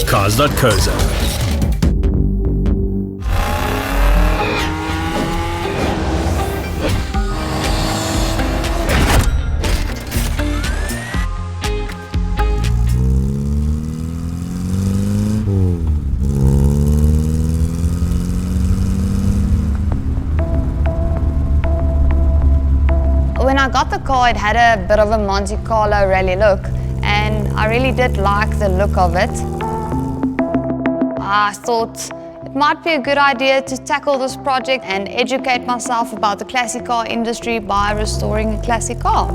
Cars.co.za. When I got the car, it had a bit of a Monte Carlo Rally look, and I really did like the look of it. I thought it might be a good idea to tackle this project and educate myself about the classic car industry by restoring a classic car.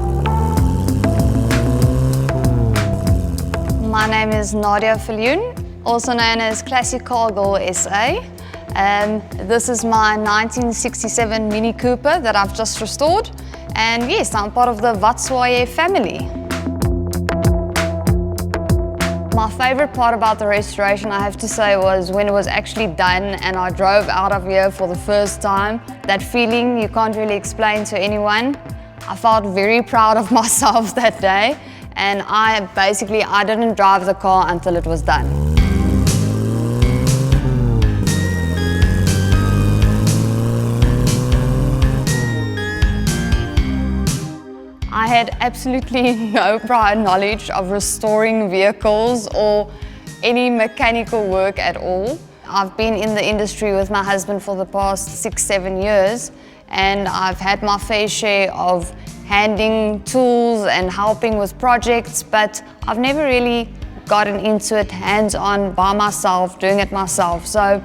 My name is Nadia Viljoen, also known as Classic Car Girl SA. This is my 1967 Mini Cooper that I've just restored. And yes, I'm part of the Vatswaye family. My favorite part about the restoration, I have to say, was when it was actually done and I drove out of here for the first time. That feeling you can't really explain to anyone. I felt very proud of myself that day, and I didn't drive the car until it was done. I had absolutely no prior knowledge of restoring vehicles or any mechanical work at all. I've been in the industry with my husband for the past 6-7 years, and I've had my fair share of handing tools and helping with projects, but I've never really gotten into it hands-on by myself, doing it myself. So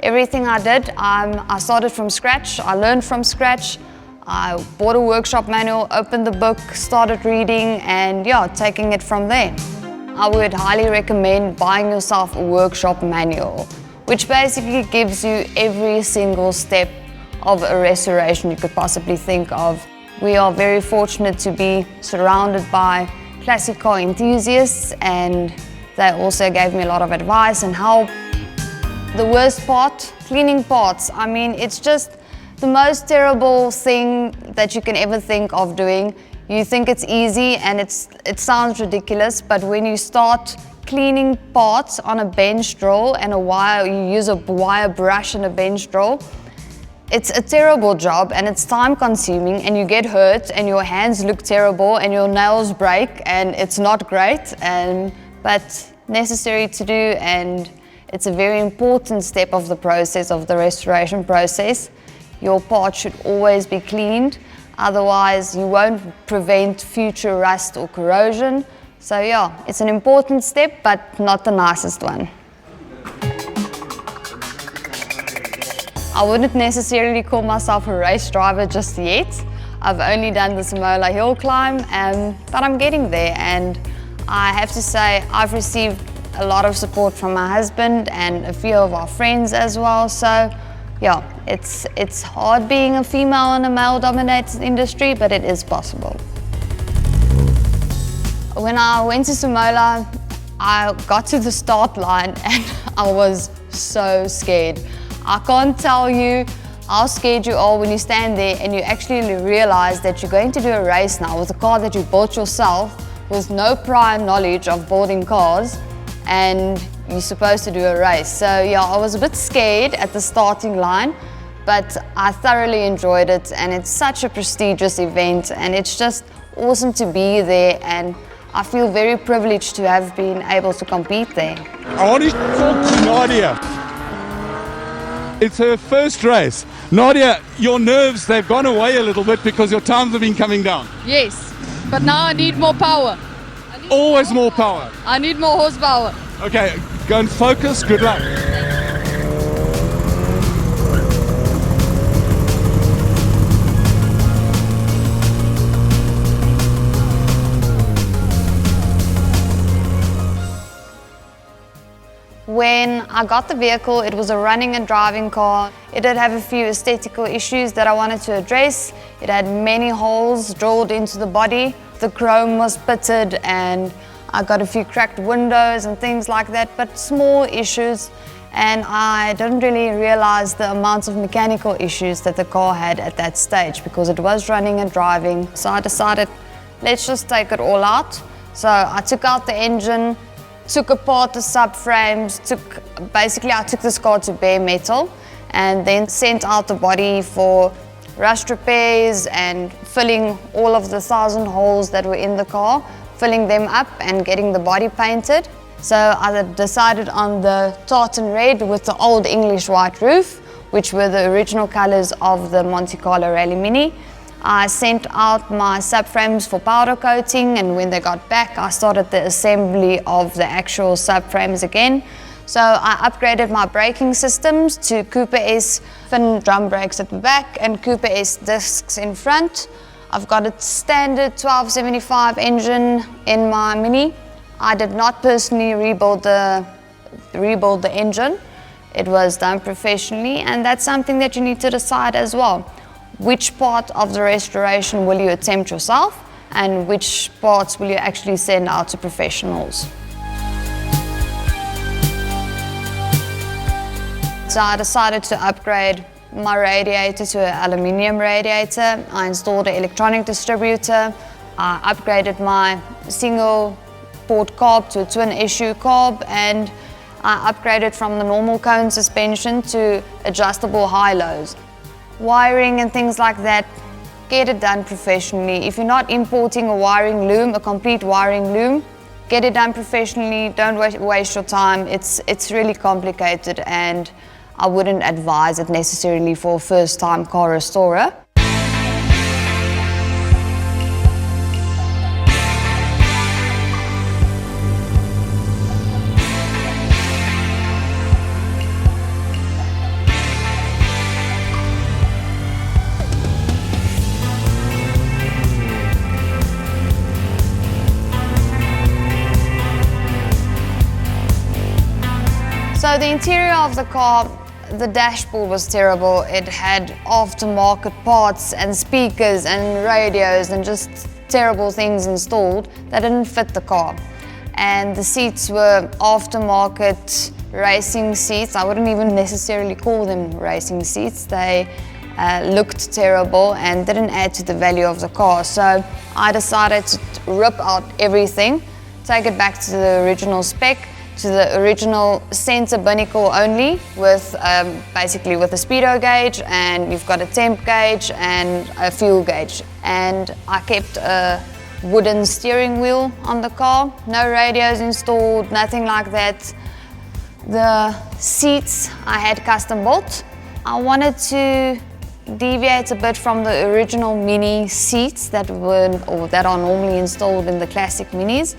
everything I did, I started from scratch, I learned from scratch. I bought a workshop manual, opened the book, started reading, and taking it from there. I would highly recommend buying yourself a workshop manual, which basically gives you every single step of a restoration you could possibly think of. We are very fortunate to be surrounded by classic car enthusiasts, and they also gave me a lot of advice and help. The worst part, cleaning parts. I mean, it's just the most terrible thing that you can ever think of doing. You think it's easy and it sounds ridiculous, but when you start cleaning parts on a bench drill and you use a wire brush and a bench drill, it's a terrible job and it's time consuming, and you get hurt and your hands look terrible and your nails break, and it's not great, but necessary to do, and it's a very important step of the process, of the restoration process. Your part should always be cleaned, otherwise you won't prevent future rust or corrosion. So it's an important step, but not the nicest one. I wouldn't necessarily call myself a race driver just yet. I've only done the Simola Hillclimb, but I'm getting there, and I have to say I've received a lot of support from my husband and a few of our friends as well. So it's hard being a female in a male-dominated industry, but it is possible. When I went to Simola, I got to the start line and I was so scared. I can't tell you how scared you are when you stand there and you actually realize that you're going to do a race now with a car that you bought yourself with no prior knowledge of building cars, and you're supposed to do a race. So I was a bit scared at the starting line, but I thoroughly enjoyed it, and it's such a prestigious event, and it's just awesome to be there, and I feel very privileged to have been able to compete there. I want to talk to Nadia. It's her first race. Nadia, your nerves, they've gone away a little bit because your times have been coming down. Yes, but now I need more power. Always more power. I need more horsepower. Okay, go and focus. Good luck. When I got the vehicle, it was a running and driving car. It did have a few aesthetical issues that I wanted to address. It had many holes drilled into the body. The chrome was pitted and I got a few cracked windows and things like that, but small issues. And I didn't really realize the amounts of mechanical issues that the car had at that stage because it was running and driving. So I decided, let's just take it all out. So I took out the engine, took apart the subframes, basically I took this car to bare metal and then sent out the body for rust repairs and filling all of the 1,000 holes that were in the car, filling them up and getting the body painted. So I decided on the tartan red with the old English white roof, which were the original colors of the Monte Carlo Rally Mini. I sent out my subframes for powder coating, and when they got back, I started the assembly of the actual subframes again. So I upgraded my braking systems to Cooper S fin drum brakes at the back and Cooper S discs in front. I've got a standard 1275 engine in my Mini. I did not personally rebuild the engine. It was done professionally, and that's something that you need to decide as well. Which part of the restoration will you attempt yourself, and which parts will you actually send out to professionals? So I decided to upgrade my radiator to an aluminium radiator. I installed an electronic distributor. I upgraded my single port carb to a twin issue carb, and I upgraded from the normal cone suspension to adjustable high-lows. Wiring and things like that, get it done professionally. If you're not importing a wiring loom, a complete wiring loom, get it done professionally. Don't waste your time. It's really complicated, and I wouldn't advise it necessarily for a first-time car restorer. So the interior of the car, the dashboard was terrible. It had aftermarket parts and speakers and radios and just terrible things installed that didn't fit the car. And the seats were aftermarket racing seats. I wouldn't even necessarily call them racing seats. They looked terrible and didn't add to the value of the car. So I decided to rip out everything, take it back to the original spec, to the original center binnacle only, with basically with a speedo gauge, and you've got a temp gauge and a fuel gauge. And I kept a wooden steering wheel on the car, no radios installed, nothing like that. The seats I had custom built. I wanted to deviate a bit from the original Mini seats that are normally installed in the classic Minis.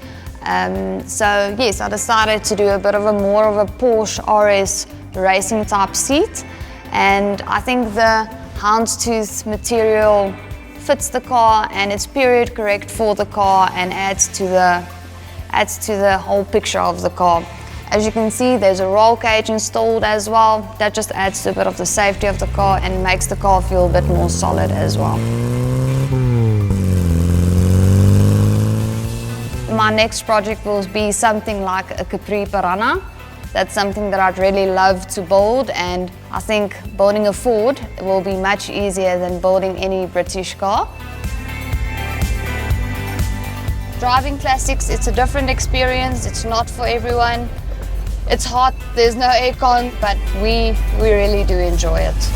So yes, I decided to do a bit of more of a Porsche RS racing type seat, and I think the houndstooth material fits the car and it's period correct for the car and adds to the whole picture of the car. As you can see, there's a roll cage installed as well. That just adds to a bit of the safety of the car and makes the car feel a bit more solid as well. My next project will be something like a Capri Piranha. That's something that I'd really love to build, and I think building a Ford will be much easier than building any British car. Driving classics, it's a different experience. It's not for everyone. It's hot, there's no aircon, but we really do enjoy it.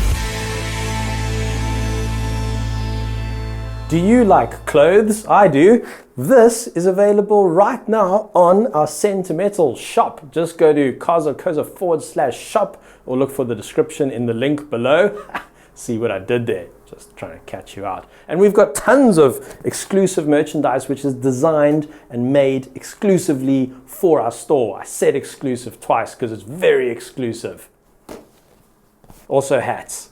Do you like clothes? I do. This is available right now on our Sentimental shop. Just go to Cars.co.za/shop or look for the description in the link below. See what I did there? Just trying to catch you out. And we've got tons of exclusive merchandise which is designed and made exclusively for our store. I said exclusive twice because it's very exclusive. Also hats.